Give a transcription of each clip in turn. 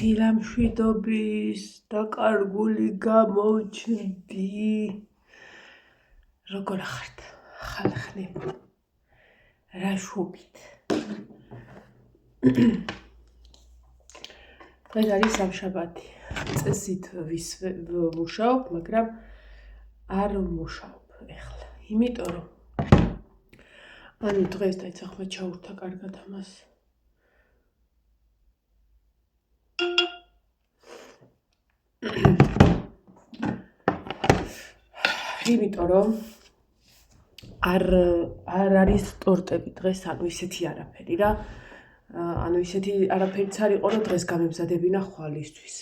დილამშვიდობის დაკარგული გამოჩნდი. როგორ ხართ? ხალხნი? რა შუბით? დღეს არის სამშაბათი. წესით ვმუშაობ, მაგრამ არ ვმუშაობ ეხლა. იმიტომ რომ დღეს დაიწყება ჩაურთა კარგად ამას. იმიტომ რომ არ არის ტორტები დღეს, ანუ ისეთი არაფერი რა. ანუ ისეთი არაფერიც არ იყო, რომ დღეს გამემზადებინა ხვალისთვის.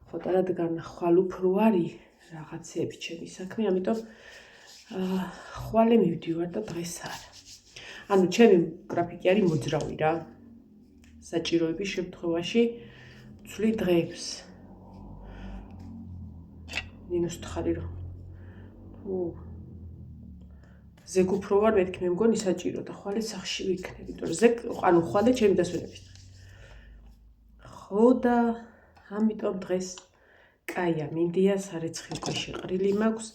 ხო და რადგან ხვალ უფრო არის რაღაცეები ჩემი საქმე, ამიტომ ხვალე მივდივარ და დღეს არა. ანუ ჩემი გრაფიკი არის მოძრავი რა. საჭიროების შემთხვევაში ვცვლი დღეებს. ნინოს თხარი რომ ზეგ უფრო ვარ, მეთქი მე მგონი საჭირო და ხვალე სახში ვიქნები, იმიტომ რომ ზეგ, ანუ ხვალე ჩემი დასვენების. ხო და ამიტომ დღეს კაია, მინდია სარეცხი უკვე შეყრილი მაქვს,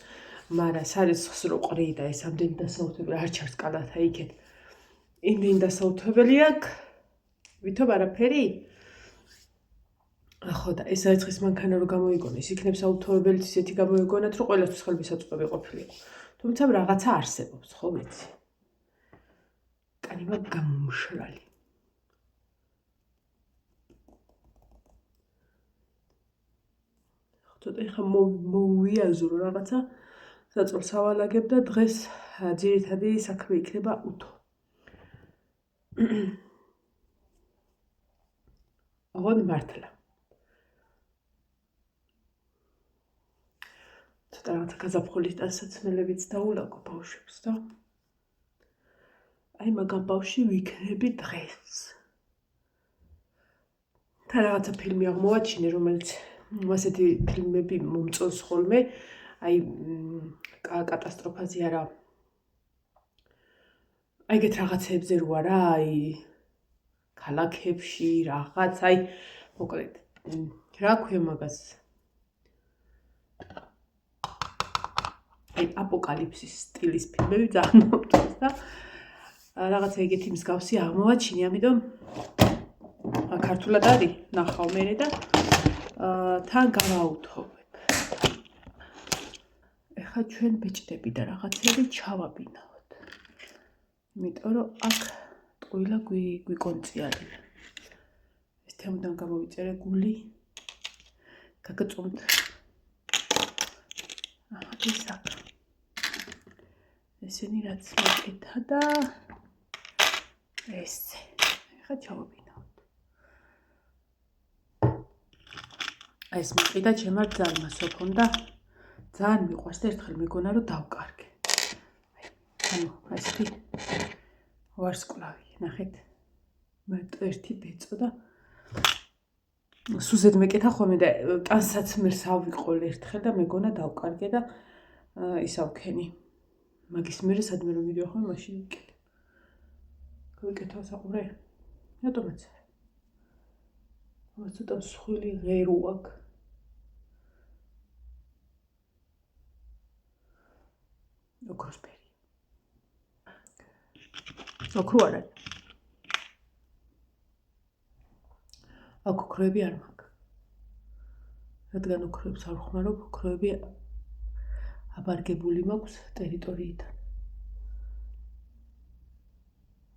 მაგრამ სარეცხს რო ყრი და ეს ამდენი დასაუთებელი არ ჩარს კალათა იქეთ. იმდენი დასაუთებელი აქვს, ვითომ არაფერი? ხო და ეს სარეცხის მანქანა რო გამოიგონეს, იქნებ საუთოებელიც ისეთი გამოიგონათ, რომ ყველასთვის ხელმისაწვდომი ყოფილიყო. თუმცა რაღაცა არსებობს, ხო ვიცი. კანი მაგ გამომშრალი. ცოტა ხა მოვიაზრო რაღაცა, საწოლს ავალაგებ და დღეს ძირითადი საქმე იქნება უთო. ოღონდ მართლა. ცოტა რაღაცა გაზაფხულის ტანსაცმელებიც დაულაგო ბავშვებს და აი მაგამ ბავშვი ვიქნები დღეს. და რაღაცა ფილმი აღმოვაჩინე, რომელიც ასეთი ფილმები მომწონს ხოლმე, აი კატასტროფაზე არა. აი ეგეთ რაღაცებზე რო არა, აი ქალაქებში რაღაც, აი მოკლედ რა ქვია მაგას? აი აპოკალიფსის სტილის ფილმები ძალიან მომწონს და რაღაცა ეგეთი მსგავსი აღმოვაჩინე, ამიტომ ქართულად არის ნახავ მერე და თან გავაუთოვებ. ეხლა ჩვენ ბეჭდები და რაღაცები ჩავაბინავთ. იმიტომ რომ აქ ტყუილა გვიკონწიარია. ეს თემიდან გამოვიწერე გული. გაგაწვით. ეს აქ. ესენი რაც მეკეთა და ესე. ეხლა ჩავაბინავთ. ეს მიყიდა ჩემარ ძალმა სოფონ და ძალიან მიყვარს და ერთხელ მეგონა რომ დავკარგე. ანუ ესეთი ვარსკვლავი, ნახეთ. მარტო ერთი ბეწო და სუზედ მეკეთა ხოლმე და ტანსაცმელს ავიყოლ ერთხელ და მეგონა დავკარგე და ისავქენი. მაგის მერე სადმე რომ მიდიო ხოლმე მაშინ ვიკეთე. გავიკეთო საყურე? რატომაც არა. ცოტა მსხვილი ღერო აქვს. ოქროსფერი. ოქრო არ არის. აქ ოქროები არ მაქვს. რადგან ოქროებს არ ვხმარობ, ოქროები აბარგებული მაქვს ტერიტორიიდან.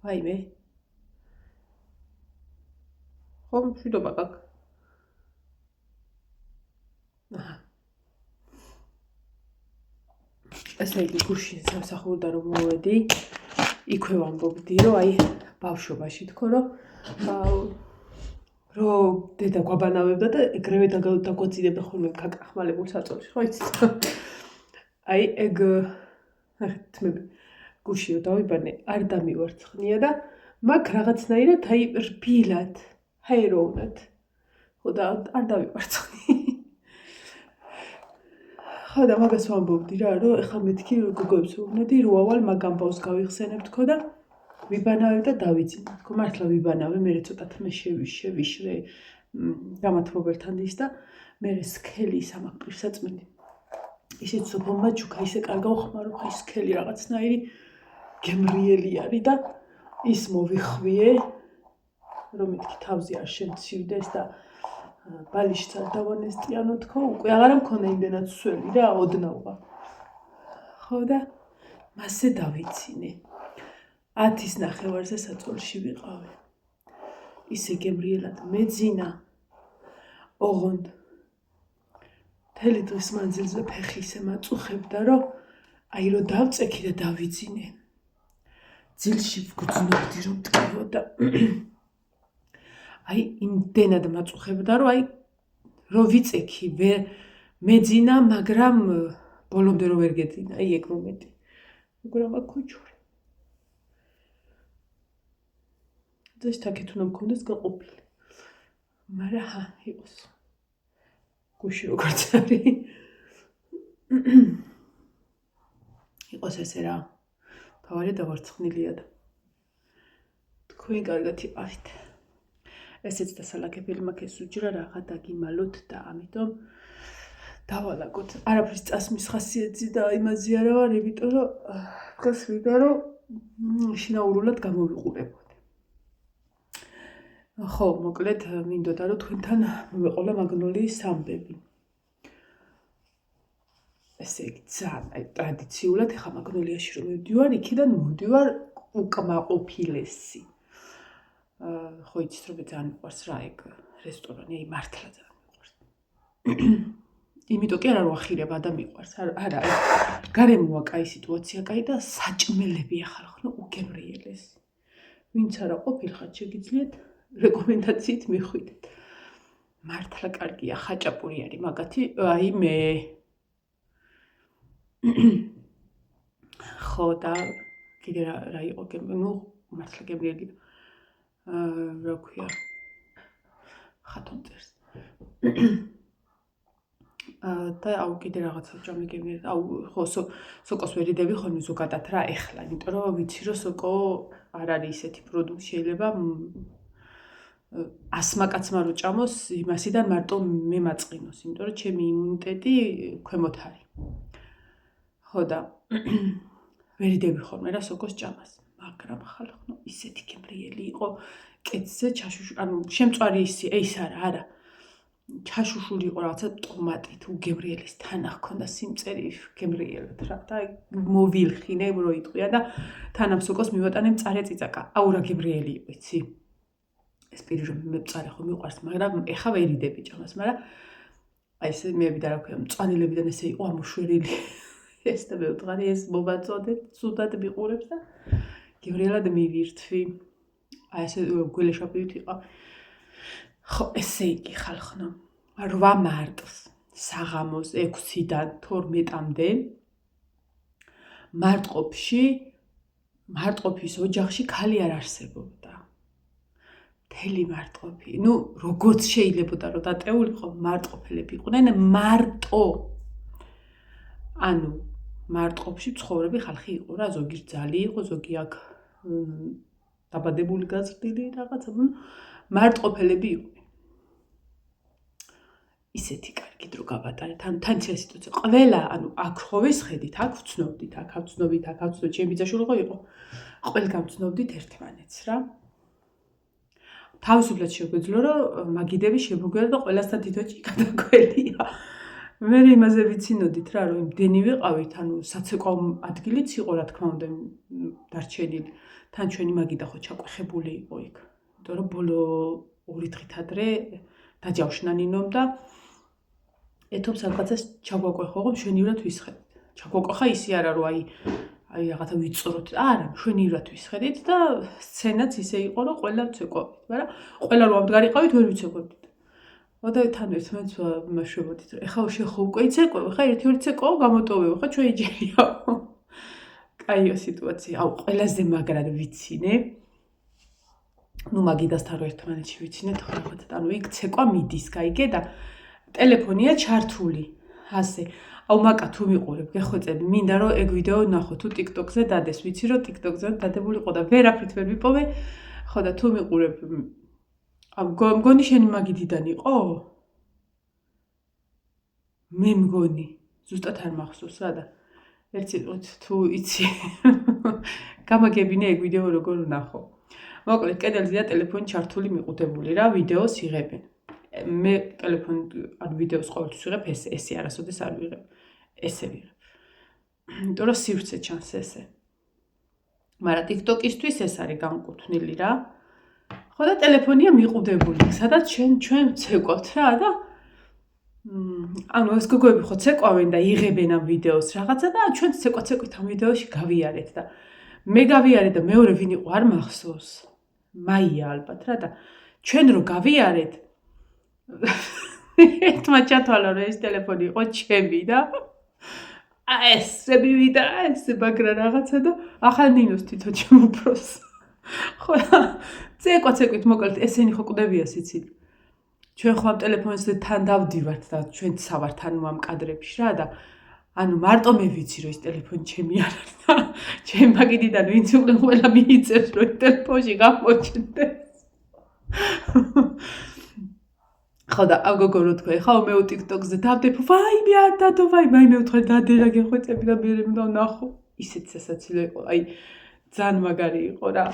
ვაიმე. ხო, მშვიდობა გაქვს. აჰა. ესე იგი გუშინ სამსახურიდან რომ მოვედი, იქვე ვამბობდი, რომ აი ბავშვობაში თქო, რომ დედა გვაბანავებდა და ეგრევე დაგვაწიდებდა ხოლმე გაკახმალებულ საწოლში, ხო იცით? აი ეგ მე გუშიო დავიბანე, არ დამივარცხნია და მაგ რაღაცნაირად აი რბილად, ჰაეროვნად. ხო და არ დავივარცხნი. ხო და მაგას ვამბობდი რა, რომ ეხლა მეთქი გოგოებს ვუვნედი, რო ავალ მაგ ამბავს გავიხსენებ თქო და ვიბანავებ და დავიძინე. თქო მართლა ვიბანავე, მერე ცოტა თმე შევიშრე, გამათბობელთან ის და მე სქელი სამაკ პირსაწმინდი ისეთ სოფონმა ჩუქა ისე კარგა უხმარო ხა ის სქელი რაღაცნაირი გემრიელი არის და ის მოვიხვიე რომ მეთქი თავზე არ შემცივდეს და ბალიშს არ დავანესტიანო თქო უკვე აღარ მქონდა იმდენად სველი რა ოდნავ ხო და მასე დავიცინე 10-ის ნახევარზე საწოლში ვიყავი ისე გემრიელად მეძინა ოღონდ მთელი დღის მანძილზე ფეხი ისე მაწუხებდა რომ აი რომ დავწექი და დავიძინე ძილში ვგრძნობდი რომ ტკიოდა აი იმდენად მაწუხებდა რომ აი რომ ვიწექი მეძინა მაგრამ ბოლომდე რომ ვერ გეძინა აი ეგ მომენტი მაგრამ აქუჩური ეს თაკეთ უნდა მქონდეს გაყოფილი მაგრამ ჰა იყოს გუში როგორც არის იყოს ესე რა თავარი დავარცხნილია და თქვენ კარგად იყავით ესეც დასალაგებელი მაქვს უჯრა რაღა დაგიმალოთ და ამიტომ დავალაგოთ არაფრის წასმის ხასიათი და იმაზე არა ვარ იმიტომ რომ დღეს ვიდა რომ შინაურულად გამოვიყურებოდი ხო მოკლედ მინდოდა რომ თქვენთან მოვეყოლა მაგნოლიის ამბები ესე იგი ძალიან ტრადიციულად ეხა მაგნოლიაში რომ მივდივარ იქიდან მოვდივარ უკმაყოფილესი ხო იცით რომ ძალიან მიყვარს რა ეგ რესტორანი აი მართლა ძალიან მიყვარს იმიტომ კი არა რომ ახირება და მიყვარს არა გარემოა კაი სიტუაცია კაი და საჭმელები ახალხნო უგემრიელესი ვინც არა ყოფილხარ შეგიძლიათ რეკომენდაციით მიხვიდეთ მართლა კარგია ხაჭაპური არის მაგათი აი მე ხო და კიდე რა იყო ნუ მართლა გემრიელი რა ქვია ხათონწერს და აუ კიდე რაღაცა ჭამე გემრიელი აუ ხო სოკოს ვერიდები ხოლმე ზოგადად რა ეხლა იმიტომ რომ ვიცი რომ სოკო არ არის ისეთი პროდუქტი შეიძლება 100 კაცმა რო ჭამოს იმასიდან მარტო მე მაწყინოს იმიტომ რომ ჩემი იმუნიტეტი ქვემოთ არის ხო და ვერიდები ხოლმე რა სოკოს ჭამას მაგრამ ხალხო ისეთი გემრიელი იყო კეცზე ჩაშუშ ანუ შემწვარი ის არა ჩაშუშული იყო რაღაცა ტომატით უგემრიელის თანა ჰქონდა სიმწერი გემრიელად რა და მოვილხინე რო იტყვია და თანამ სოკოს მივატანე მწარე წიწაკა აუ რა გემრიელი იყო იცი ეს პირი რომ მე მწარე ხო მიყვარს მაგრამ ეხა ვერიდები ჭამას მაგრამ აი ესე მე ვიდა რა ქვია მწვანილებიდან ესე იყო ამოშვერილი ეს და მე ვთქვი ეს მობაწოდე ცუდად მიყურებს და გემრიელად მივირთვი აი ესე გველეშაპივით იყო ხო ესე იგი ხალხო 8 მარტს საღამოს 6-დან 12-მდე მარტყოფის ოჯახში ქალი არ არსებობდა მთელი მარტყოფი ნუ როგორც შეიძლებოდა რომ დატეულიყო მარტყოფელები იყვნენ მარტო ანუ მარტყოფში ცხოვრები ხალხი იყო რა ზოგი ძალი იყო ზოგი აქ დაბადებული გაზრდილი რაღაცა მარტყოფელები იყვნენ ისეთი კარგი დრო გავატარეთ ან თან ეს სიტუაცია ყველა ანუ აქ ხო ვისხედით აქ ვცნობდით აქ ავცნობით ჩემი ბიძაშვილი ხო იყო ყველგან ვცნობდით ერთმანეთს რა თავისუფლად შეგვეძლო რომ მაგიდები შემოგვიარა და ყველასთან თითო ჭიკა და ყველია მე იმაზე ვიცინოდით რა რომ იმდენი ვიყავით ანუ საცეკვაო ადგილიც იყო რა თქმა უნდა დარჩენილი თან ჩვენი მაგიდა ხო ჩაკვეხებული იყო იქ იმიტომ რომ ბოლო 2 დღით ადრე დაჯავშნა ნინომ და ეთობს რაღაცას ჩაგვაკვეხო რომ შვენივრად ვისხედით ჩაგვაკვეხა ისი არა რომ აი რაღაცა ვიწროთ არა შვენივრად ვისხედით და სცენაც ისე იყო რომ ყველა ვცეკვავით მაგრამ ყველა რომ ამდგარიყავით ვერ ვიცეკვავით და თან ერთმანეთს ვიმაშვებოდით რომ ეხლა შეხო უკვე იცეკვევ ხა ერთი ცეკვაო გამოტოვებ ხა ჩვენ იჯერია კაიო სიტუაცია აუ ყველაზე მაგრად ვიცინე ნუ მაგიდასთან რომ ერთმანეთში ვიცინეთ ხო რაღაცა ანუ იქ ცეკვა მიდის გაიგე და ტელეფონია ჩართული ასე აუ მაკა თუ მიყურებ გეხვეწები მინდა რომ ეგ ვიდეო ნახო თუ TikTok-ზე დადეს ვიცი რომ TikTok-ზე დადებულიყო და ვერაფრით ვერ ვიპოვე ხო და თუ მიყურებ მგონი შენი მაგიდიდან იყო? მე მგონი, ზუსტად არ მახსოვს რა და ერთ სიტყვით თუ იცი გამაგებინე ეგ ვიდეო როგორ ვნახო. მოკლედ, კედელზეა ტელეფონი ჩართული მიყუდებული რა, ვიდეოს იღებენ. მე ტელეფონი ან ვიდეოს ყოველთვის ვიღებ ესე არასოდეს არ ვიღებ. ესე ვიღებ. იმიტომ რომ სივრცე ჩანს ესე. მაგრამ TikTok-ისთვის ეს არის განკუთვნილი რა. ხო და ტელეფონია მიყუდებული, სადაც ჩვენ ცეკვავთ რა და ანუ ეს გოგოები ხო ცეკვავენ და იღებენ ამ ვიდეოს რაღაცა და ჩვენ ცეკვით ამ ვიდეოში გავიარეთ და მე გავიარეთ და მეორე ვინ იყო არ მახსოვს. მაია ალბათ რა და ჩვენ რო გავიარეთ ერთმა ჩათვალა რომ ეს ტელეფონი იყო ჩემი და ესე მივიდა ესე მაგრა რაღაცა და ახალ ნინოს თვითონ შემოფროს. ხო ცეკვით მოკლედ ესენი ხო კვდებია სიცილი. ჩვენ ხო ამ ტელეფონზე თან დავდივართ და ჩვენც ავართ ანუ ამ კადრებში რა და ანუ მარტო მე ვიცი რომ ეს ტელეფონი ჩემი არ არის და ჩემ მაგიდიდან ვინც უკვე ყველა მიიწევს რომ ტელეფონში გამოჩნდეს. ხო და ამ გოგო რო თქვა ხა მე TikTok-ზე დავდებ ვაიმე არ დადო ვაიმე მე ვთქვი დადერა გეხვეწები და მე რომ ნახო ისეთ სასაცილო იყო აი ძალიან მაგარი იყო რა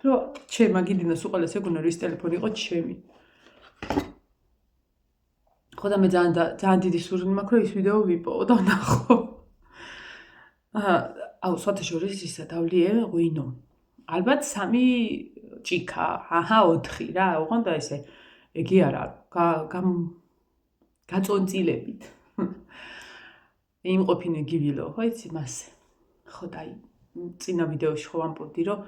რომ ჩემ მაგიდინას უყოლეს ეგონა რომ ეს ტელეფონი იყო ჩემი. ხო და მე ძალიან დიდი სურვილი მაქვს რომ ის ვიდეო ვიპოვო და ვნახო. აუ საერთაშორისო ისა დავლიე ღვინო. ალბათ 3 ჭიქა, 4 რა, ოღონდ ესე ეგი არა გაწონწილებით. იმყოფინე გივილო, ხო იცი მასე. ხო და აი წინა ვიდეოში ხო ვამბობდი რომ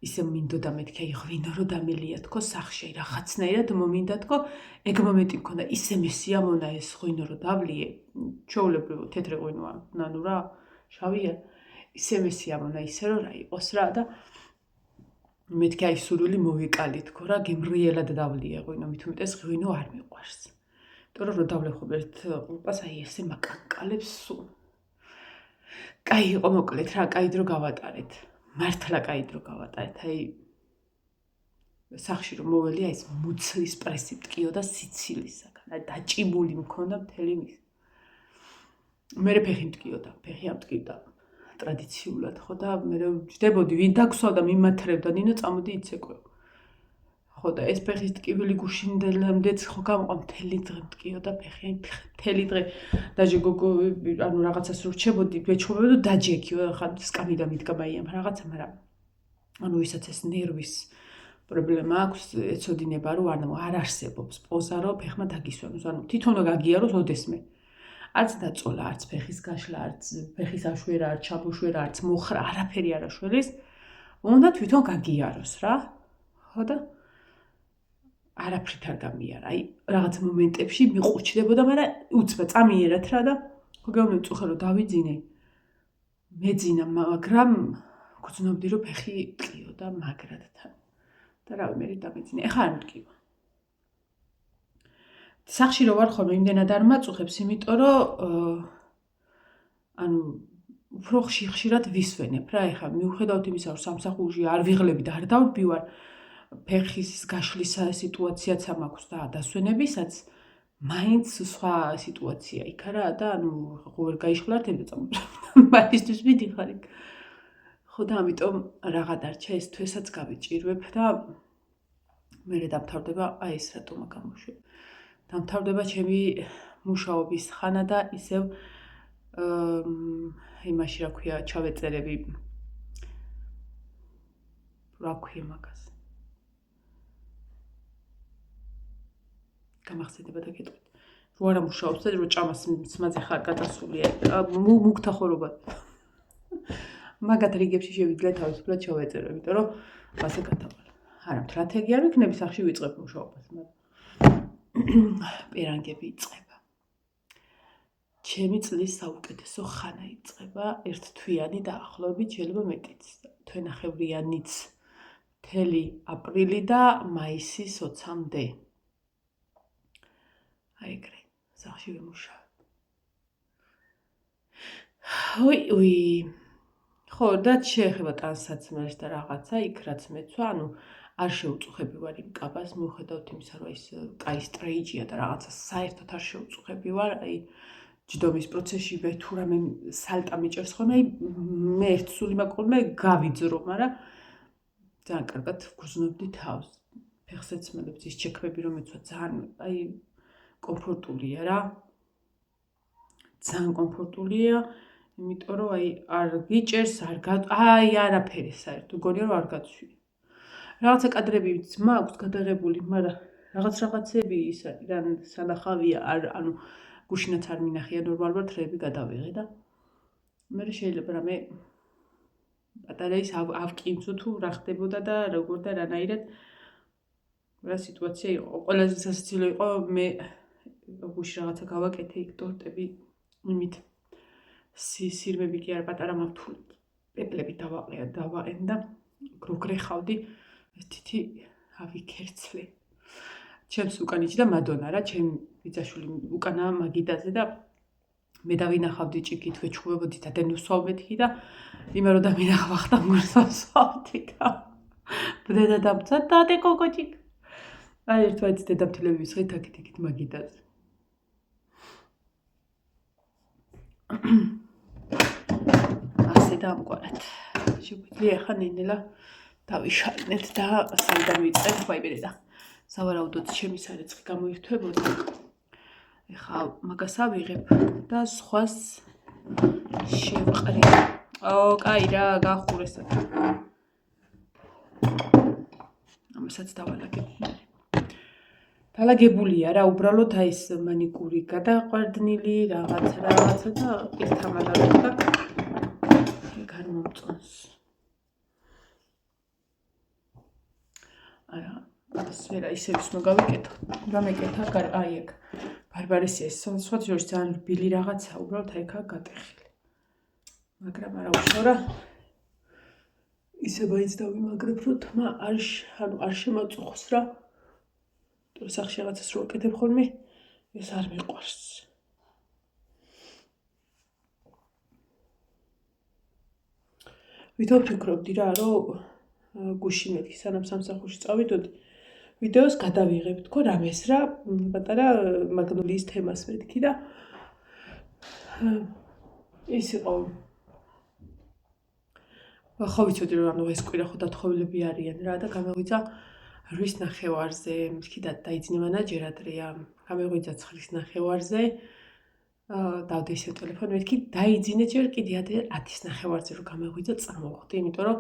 ისე მინდოდა მეთქი აი ღვინო რო დამელია თქო სახში რაღაცნაირად მომინდა თქო ეგ მომენტი მქონდა ისე მესიამონა ეს ღვინო რო დავლიე ჩაულებრივ თეთრი ღვინოა ნანუ რა შავია ისე მესიამონა ისე რომ რა იყოს რა და მეთქი აი სურვილი მოვიკალი თქო რა გემრიელად დავლიე ღვინო მით უმეტეს ღვინო არ მიყვარს იმიტომ რომ დავლეხო ერთ ყურპას აი ესე მაკანკალებს სულ კაი იყო მოკლედ რა კაი დრო გავატარეთ მართლა კაი დრო გავატარეთ აი სახში რომ მოველი აი ეს მუცლის პრესი მткиო და სიცილისაგან აი დაჭიმული მქონდა მთელი მის მე ფეხი მткиოდა ფეხი ამткиოდა ტრადიციულად ხო და მე ვჯდებოდი ვინ დაგსვავდა მიმათრევდა ნინო წამოდი იცეკვე ხო და ეს ფეხის ტკივილი გუშინდელამდეც ხო გამოყვა მთელი დღე მткиოდა ფეხი აი მთელი დღე დაჟე გოგო ანუ რაღაცას რო რჩებოდი ვეჩხობოდი და დაჯექიო ხა სკამი და მიდგა მაიამ რაღაცა მაგრამ ანუ ვისაც ეს ნერვის პრობლემა აქვს ეცოდინება რომ არ არსებობს პოზა რომ ფეხმა დაგისვენოს ანუ თვითონ გაგიაროს ოდესმე არც დაწოლა არც ფეხის გაშლა არც ფეხის აშვერა არც ჩაბოშვერა არც მოხრა არაფერი არ აშველის უნდა თვითონ გაგიაროს რა ხო და არაფრით არ გამიარა აი რაღაც მომენტებში მიყუჩდებოდა მაგრამ უცბა წამიერად რა და გოგონი წუხე რომ დავიძინე მეძინა მაგრამ გძნობდი რომ ფეხი ტკიო და მაგრად თან და რავი მე დამეძინე ეხა არ მტკივა სახში რო ვარ ხოლმე იმდენად არ მაწუხებს იმიტომ რომ ანუ უფრო ხშირად ვისვენებ რა ეხა მიუხედავად იმისა რომ სამსახურში არ ვიღლები და არ დავბივარ ფეხის გაშლის სიტუაციაც მაქვს და დასვენებისაც მაინც სხვა სიტუაცია იქა რა და ანუ ხო ვერ გაიშხლართებ და მაგისტრის მიდიხარ იქ ხო და ამიტომ რაღა დარჩა ეს თვესაც გავიჭირვებ და მე დამთავრდება აი ეს რატომა გამოშვე დამთავრდება ჩემი მუშაობის ხანა და ისევ იმაში რა ქვია ჩავეწერები რა ქვია მაგას გამახსენდება და გეტყვით რო არა მუშაობს და რო ჭამას სმაძე ხარ გადასულია მუქთა ხორობა მაგათ რიგებში შევიძლია თავისუფლად ჩავეწერო იმიტომ რომ ასე გადავალ არა სტრატეგია არ ვიქნები სახში ვიწყებ მუშაობას პერანგები იწყება ჩემი წლის საუკეთესო ხანა იწყება ერთთვიანი დაახლოებით შეიძლება მეტიც თვენახევრიანიც მთელი აპრილი და მაისის 20-მდე აი ეგრე სახში ვიმუშავებ ხო და შეეხება ტანსაცმელს და რაღაცა იქ რაც მეცვა ანუ არ შეუწუხები ვარ იმ კაბას, მიუხედავად იმისა, რომ ის კაი სტრეიჯია და რაღაცა საერთოდ არ შეუწუხები ვარ, აი ჯდომის პროცესში მე თუ რამე სალტა მიჭერს ხოლმე, აი მე ერთ სული მაქვს, მე გავიძრო, მაგრამ ძალიან კარგად ვგრძნობდი თავს. ფეხს ეცმელებს ის ჩექმები, რომ ეცვა ძალიან აი კომფორტულია რა. ძალიან კომფორტულია, იმიტომ რომ აი არ გიჭერს, აი არაფერი საერთოდ, გონია რომ არ გაცვი. რაღაცა კადრებიც მაქვს გადაღებული, მაგრამ რაღაცები ის რან სანახავია, ანუ გუშინაც არ მინახია ნორმალურად რები გადავიღე და მე შეიძლება რამე ბატარეის ავკინცო თუ რა ხდებოდა და როგორ და რანაირად რა სიტუაცია იყო. ყველაზე სასაცილო იყო მე გუში რაღაცა გავაკეთე იქ ტორტები იმით სირმები კი არა პატარა მართული პეპლები დავაყენ და გროგრეხავდი ეს თითი ავიქერცლე. ჩემს უკან იჭდა მადონა რა, ჩემი ბიძაშვილი უკანა მაგიდაზე და მე დავინახავდი ჭიქით, ვეჩხუბებოდი და დენუსვავდით და იმე რომ დამინახავ ახლა გურსავდი და დედა დამცა დადე კოკოჭიკ. აი ერთვაიც დედამთილები ვისხეთ აქეთ მაგიდაზე. ასე დამკვარად. შეგვიძლია ახლა ნინელა დავიშალნეთ და საიდან ვიწყებ ვაიბერე და სავარაუდოდ ჩემი სარეცხი გამოირთვებოდა. ეხლა მაგას ავიღებ და სხვას შევყრი. კაი რა, გახურეს. ამასაც დავალაგებ. დალაგებულია რა, უბრალოდ აი ეს მანიკური გადაყვარდნილი, რაღაცა და ერთამადად და გამომწონს. არა, სფერა ისე ის მოგავიკეთო. რა მეკეთა, აი ეგ. ბარბარესია ეს სხვა ჯერში ძალიან რბილი რაღაცა, უბრალოდ აი აქა გატეხილი. მაგრამ არა უშორა. ისე მაინც დავიმაგრებ, რომ თმა არ შემაწუხოს რა. თუ სახში რაღაცას რო ვაკეთებ ხოლმე, ეს არ მიყვარს. ვითომ ფიქრობდი რა, რომ გუში მეთქი სანამ სამსახურში წავიდოდი, ვიდეოს გადავიღებ, თქო რამეს რა, პატარა მაგნოლიის თემას მეთქი და ის იყო ხო ვიცოდი რომ ანუ ეს კვირა ხო დათხოვილები არიან რა და გამეღვიძა 8-ის ნახევარზე, მეთქი და დაიძინე მანაჯერადრია, გამეღვიძა 9-ის ნახევარზე, დავდე ისევ ტელეფონი, მეთქი დაიძინე ჯერ კიდე 10-ის ნახევარზე რომ გამეღვიძა წამოვხდი, იმიტომ რომ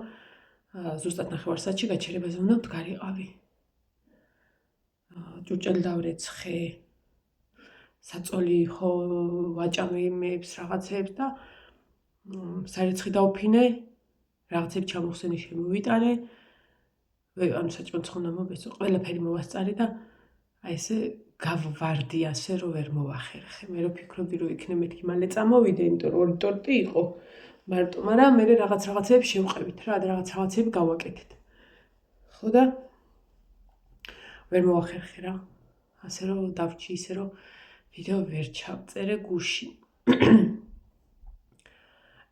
ზუსტად ნახევარსაათში გაჩერებაზე უნდა მდგარიყავი. ჭურჭელი დავრეცხე, საწოლი ხო ვაჭამე იმებს რაღაცებს და სარეცხი დავფინე, რაღაცები ჩამოხსენი შემოვიტანე, ანუ საჭმელს ხომ მომბესო, ყველაფერი მოვასწარე და აი ესე გავვარდი ასე რომ ვერ მოვახერხე. მე რო ფიქრობდი რომ იქნებ მეთქი მალე წამოვიდე, იმიტომ რომ ორი ტორტი იყო მარტო, მაგრამ მე რაღაცები შევყევით რა, რაღაცები გავაკეთეთ. ხო და ვერ მოვახერხე რა. ასე რომ დავრჩი ისე რომ ვიდეო ვერ ჩავწერე გუში.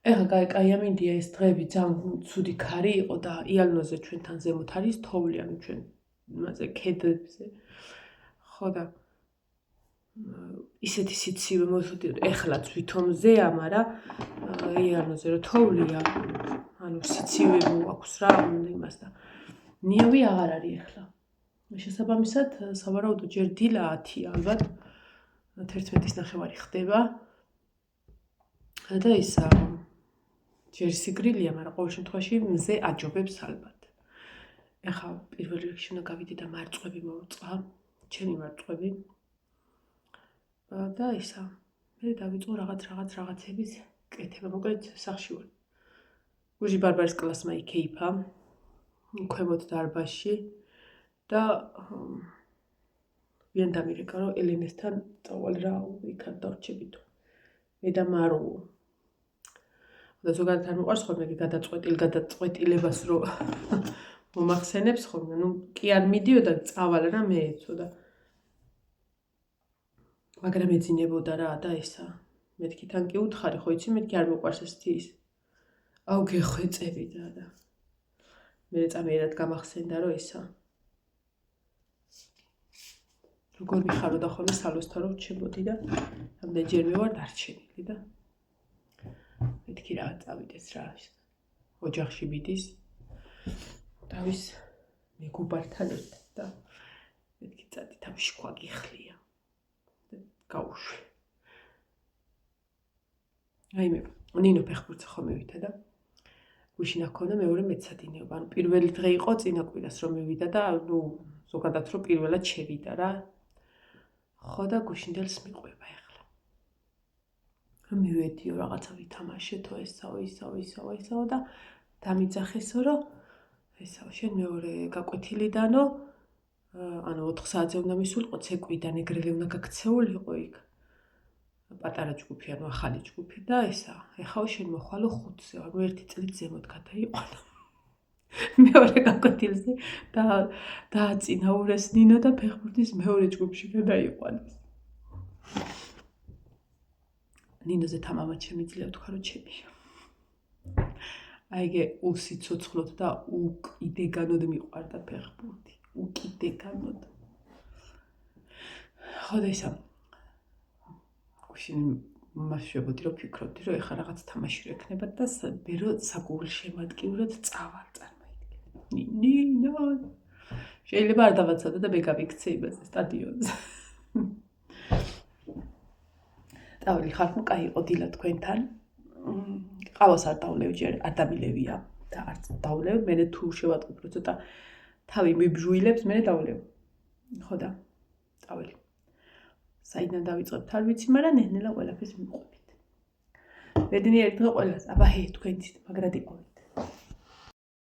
ეხლა კაი ამინდია ეს დღეები ძალიან ცუდი ქარი იყო და იალნოზე ჩვენთან ზემოთ არის თოვლი, ანუ ჩვენ იმაზე ქედებზე. ხო და ისეთი სიცივე მოვიხდი, ეხლაც ვითომ ზეა, მაგრამ იალნოზე რომ თოვლია, ანუ სიცივე მოაქვს რა იმას და ნიავი აღარ არის ეხლა. შესაბამისად, სავარაუდოდ ჯერ დილა 10 ალბათ 11-ის ნახევარი ხდება და ის ჯერ სიგრილია, მაგრამ ყოველ შემთხვევაში მზე აჯობებს ალბათ. ეხლა პირველ რიგში უნდა გავიდე და მარწყვები მოვწყა, ჩემი მარწყვები. და ისა, მე დავიწყო რაღაცების კეთება, მოკლედ სახში ვარ. გუჟი ბარბარის კლასმა იქეიფა, ქვემოთ დარბაზში და ვიან დამირეკა, რომ ელენესთან წავალ რა იქად დავრჩებით. მე და მარო. და ზოგადად არ მიყვარს ხოლმე გადაწყვეტილებას რომ მომახსენებს ხოლმე, ну კი არ მიდიოდა წავალ რა მე ეცოდა. მაგრამ ეძინებოდა რა და ისა. მეთქი თან კი უთხარი, ხო იცი, მეთქი არ მიყვარს ესეთი ის. აუ გეხვეწები და მე წამიერად გამახსენდა რომ ისა. როგორ მიხაროდა ხოლმე სალოსთან რომ რჩებოდი და რამდენჯერმე ვარ დარჩენილი და მეთქი რა წავიდეს რა ოჯახში მიდის თავის მეგობართან ერთად და მეთქი წადი თავში ქვა გიხლია და გავუშვი აი მე ნინო ფეხბურთზე ხომ მივიდა და გუშინ აქ ქონდა მეორე მეცადინეობა ანუ პირველი დღე იყო წინა კვირას რომ მივიდა და ნუ ზოგადად რომ პირველად შევიდა რა ხო და გუშინდელს მიყვება ეხლა მივედიო რაღაცა ვითამაშეთო ესაო და დამიძახესო რომ ესაო შენ მეორე გაკვეთილიდანო ანუ 4 საათზე უნდა მისულიყო ცეკვიდან ეგრევე უნდა გაქცეულიყო იქ პატარა ჯგუფი ანუ ახალი ჯგუფი და ესა ეხაო შენ მოხვალო 5-ზე ანუ 1 წლით ზემოთ გადაიყვანა მეორე გაკვეთილზე და დააწინაურეს ნინო და ფეხბურთის მეორე ჯგუფში გადაიყვანეს ნინოზე თამამად შემიძლია თქვა რომ ჩემია აი ეგ უსიცოცხლოდ და უკიდეგანოდ მიყვარდა ფეხბურთი უკიდეგანოდ ხო და ისა გუშინ მასშებოდი რომ ფიქრობდი რომ ეხლა რაღაც თამაში რო ექნება და ბერო საგულშემატკივრად წავალ წარმოიდგინე ნინო შეიძლება არ დავაცადო და მე გავიქცე იმაზე სტადიონზე დაველი ხალხო კაი იყო დილა თქვენთან ყავას არ დავლევ ჯერ არ დამილევია და არც დავლევ მე თუ შევატყობ რომ ცოტა თავი მიბჟუილებს მე დავლევ ხო და დაველი საიდან დავიწყებთ არ ვიცი მაგრამ ნელა ყველაფერს მიყვებით ბედნიერი დღე ყველას აბა ჰე თქვენც მაგრად იყავით